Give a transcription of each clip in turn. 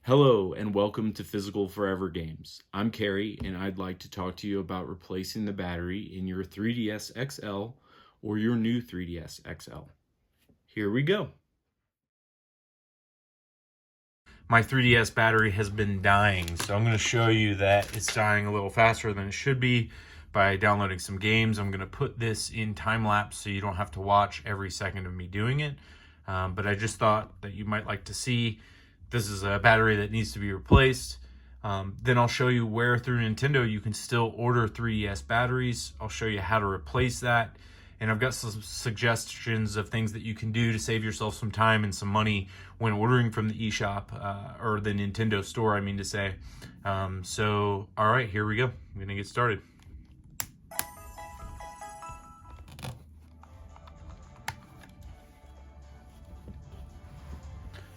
Hello and welcome to Physical Forever Games. I'm Carrie and I'd like to talk to you about replacing the battery in your 3DS XL or your new 3DS XL. Here we go. My 3DS battery has been dying, so I'm going to show you that it's dying a little faster than it should be by downloading some games. I'm going to put this in time lapse so you don't have to watch every second of me doing it. But I just thought that you might like to see this is a battery that needs to be replaced. Then I'll show you where through Nintendo you can still order 3DS batteries. I'll show you how to replace that. And I've got some suggestions of things that you can do to save yourself some time and some money when ordering from the eShop or the Nintendo store, I mean to say. So, all right, here we go. I'm gonna get started.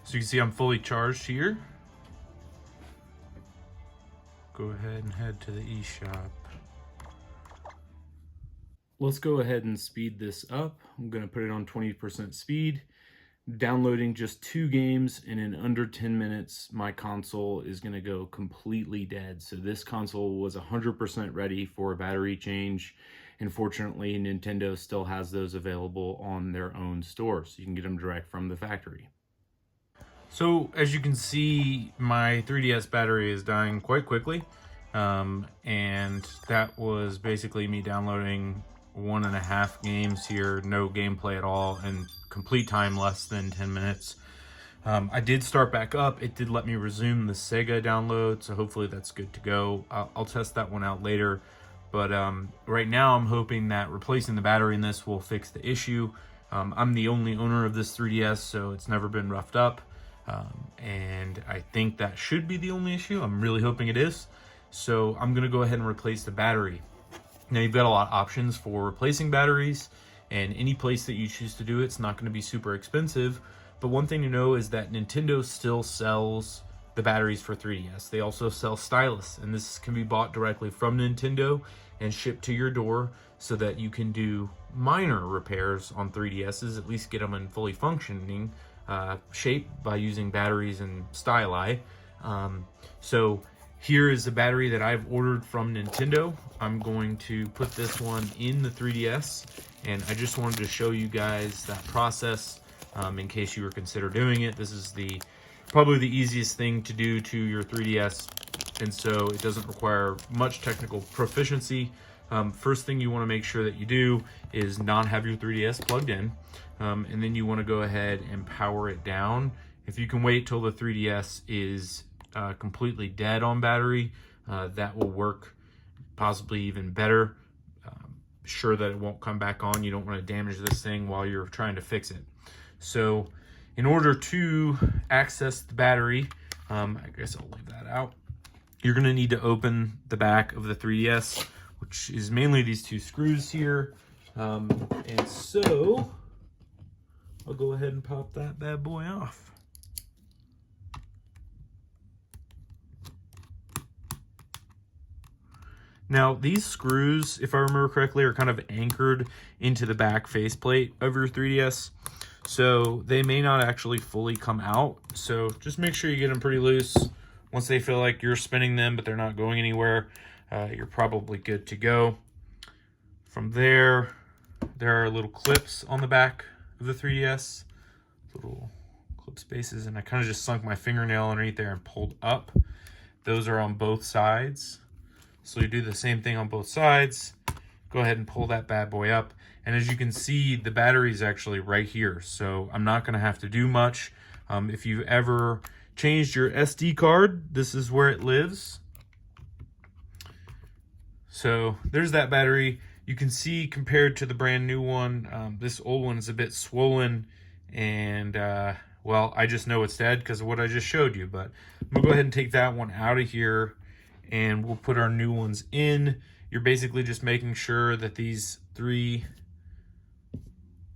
So you can see I'm fully charged here. Go ahead and head to the eShop. Let's go ahead and speed this up. I'm going to put it on 20% speed. Downloading just 2 games, and in under 10 minutes, my console is going to go completely dead. So this console was 100% ready for a battery change. Unfortunately, Nintendo still has those available on their own store, so you can get them direct from the factory. So as you can see, my 3DS battery is dying quite quickly. And that was basically me downloading 1.5 games here, no gameplay at all, and complete time less than 10 minutes. I did start back up. It did let me resume the Sega download, so hopefully that's good to go. I'll test that one out later. But right now I'm hoping that replacing the battery in this will fix the issue. I'm the only owner of this 3DS, so it's never been roughed up. And I think that should be the only issue. I'm really hoping it is. So I'm going to go ahead and replace the battery. Now you've got a lot of options for replacing batteries, and any place that you choose to do it's not going to be super expensive. But one thing to know is that Nintendo still sells the batteries for 3DS. They also sell Stylus, and this can be bought directly from Nintendo and shipped to your door so that you can do minor repairs on 3DSs, at least get them in fully functioning shape by using batteries and styli. So here is the battery that I've ordered from Nintendo. I'm going to put this one in the 3DS, and I just wanted to show you guys that process in case you were consider doing it. This is probably the easiest thing to do to your 3DS, and so it doesn't require much technical proficiency. First thing you want to make sure that you do is not have your 3DS plugged in, and then you want to go ahead and power it down. If you can wait till the 3DS is completely dead on battery, that will work possibly even better. Sure that it won't come back on. You don't want to damage this thing while you're trying to fix it. So in order to access the battery, I guess I'll leave that out. You're going to need to open the back of the 3DS, which is mainly these 2 screws here. And so I'll go ahead and pop that bad boy off. Now these screws, if I remember correctly, are kind of anchored into the back faceplate of your 3DS. So they may not actually fully come out. So just make sure you get them pretty loose. Once they feel like you're spinning them, but they're not going anywhere, you're probably good to go. From there are little clips on the back of the 3DS, little clip spaces, and I kind of just sunk my fingernail underneath there and pulled up. Those are on both sides. So you do the same thing on both sides. Go ahead and pull that bad boy up. And as you can see, the battery is actually right here. So I'm not going to have to do much. If you've ever changed your SD card, this is where it lives. So there's that battery. You can see compared to the brand new one, this old one is a bit swollen, and well, I just know it's dead because of what I just showed you. But I'm gonna go ahead and take that one out of here, and we'll put our new ones in. You're basically just making sure that these 3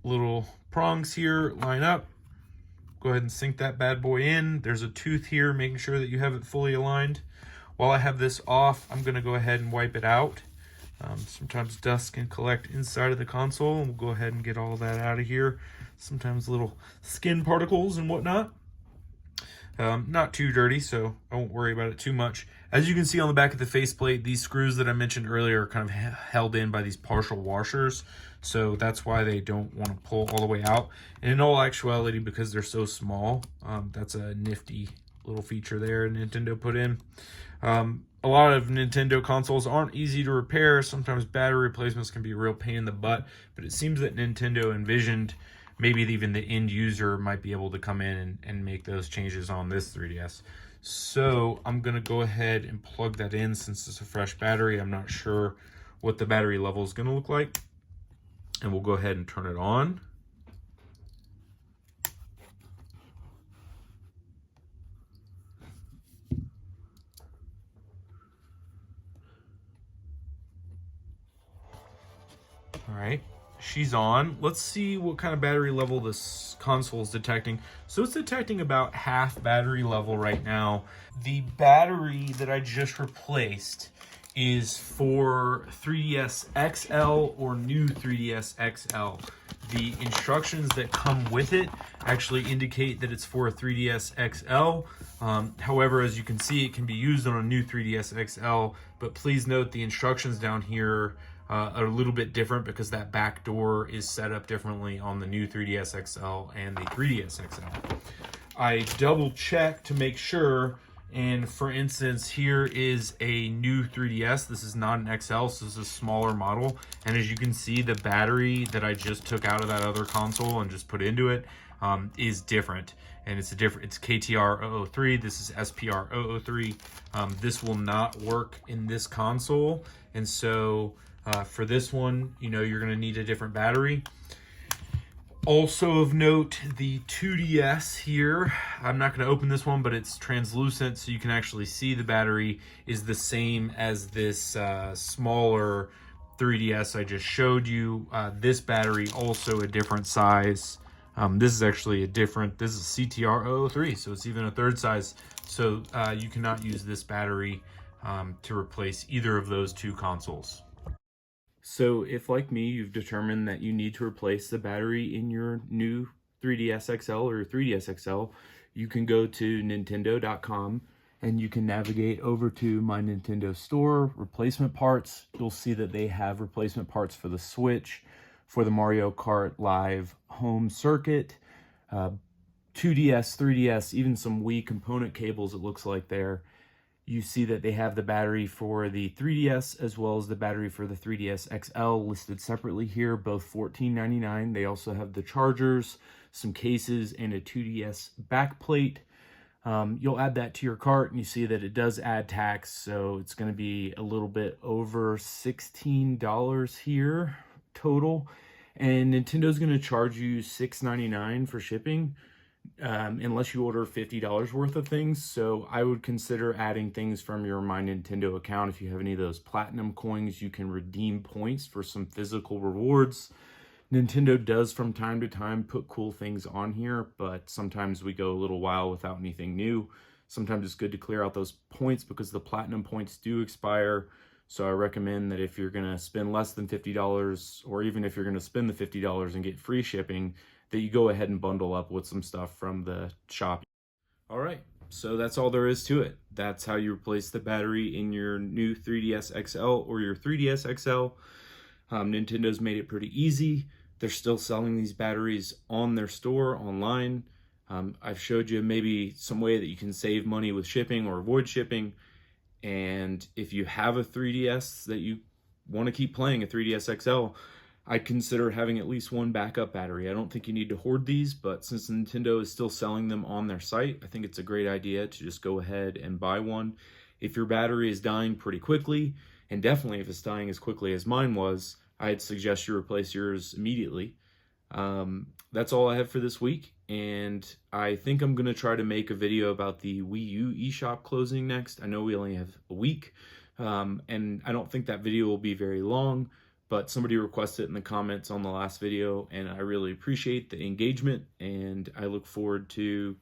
little prongs here line up. Go ahead and sink that bad boy in. There's a tooth here, making sure that you have it fully aligned. While I have this off, I'm gonna go ahead and wipe it out. Sometimes dust can collect inside of the console, and we'll go ahead and get all that out of here. Sometimes little skin particles and whatnot. Not too dirty, so I won't worry about it too much. As you can see on the back of the faceplate, these screws that I mentioned earlier are kind of held in by these partial washers, so that's why they don't want to pull all the way out. And in all actuality, because they're so small, that's a nifty little feature there Nintendo put in. A lot of Nintendo consoles aren't easy to repair. Sometimes battery replacements can be a real pain in the butt, but it seems that Nintendo envisioned maybe even the end user might be able to come in and make those changes on this 3DS. So I'm gonna go ahead and plug that in since it's a fresh battery. I'm not sure what the battery level is gonna look like. And we'll go ahead and turn it on. All right, she's on. Let's see what kind of battery level this console is detecting. So it's detecting about half battery level right now. The battery that I just replaced is for 3DS XL or new 3DS XL. The instructions that come with it actually indicate that it's for a 3DS XL. However, as you can see, it can be used on a new 3DS XL, but please note the instructions down here are a little bit different because that back door is set up differently on the new 3DS XL and the 3DS XL. I double check to make sure, and for instance, here is a new 3DS. This is not an XL, so this is a smaller model. And as you can see, the battery that I just took out of that other console and just put into it is different. And it's KTR 003. This is SPR 003. This will not work in this console, and so for this one, you're going to need a different battery. Also of note, the 2DS here, I'm not going to open this one, but it's translucent, so you can actually see the battery is the same as this smaller 3DS I just showed you. This battery also a different size. This is actually this is CTR 003, so it's even a third size. So you cannot use this battery to replace either of those two consoles. So if, like me, you've determined that you need to replace the battery in your new 3DS XL or 3DS XL, you can go to Nintendo.com and you can navigate over to My Nintendo Store, replacement parts. You'll see that they have replacement parts for the Switch, for the Mario Kart Live home circuit, 2DS, 3DS, even some Wii component cables, it looks like there. You see that they have the battery for the 3DS as well as the battery for the 3DS XL listed separately here, both $14.99. They also have the chargers, some cases, and a 2DS backplate. You'll add that to your cart and you see that it does add tax, so it's going to be a little bit over $16 here total. And Nintendo's going to charge you $6.99 for shipping. Unless you order $50 worth of things. So I would consider adding things from your My Nintendo account. If you have any of those platinum coins, you can redeem points for some physical rewards. Nintendo does from time to time put cool things on here, but sometimes we go a little while without anything new. Sometimes it's good to clear out those points because the platinum points do expire. So I recommend that if you're going to spend less than $50, or even if you're going to spend the $50 and get free shipping, that you go ahead and bundle up with some stuff from the shop. All right, so that's all there is to it. That's how you replace the battery in your new 3DS XL or your 3DS XL. Nintendo's made it pretty easy. They're still selling these batteries on their store online. I've showed you maybe some way that you can save money with shipping or avoid shipping. And if you have a 3DS that you want to keep playing, a 3DS XL, I'd consider having at least one backup battery. I don't think you need to hoard these, but since Nintendo is still selling them on their site, I think it's a great idea to just go ahead and buy one. If your battery is dying pretty quickly, and definitely if it's dying as quickly as mine was, I'd suggest you replace yours immediately. That's all I have for this week, and I think I'm going to try to make a video about the Wii U eShop closing next. I know we only have a week, and I don't think that video will be very long, but somebody requested it in the comments on the last video, and I really appreciate the engagement, and I look forward to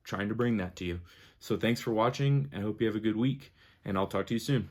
trying to bring that to you. So thanks for watching. I hope you have a good week, and I'll talk to you soon.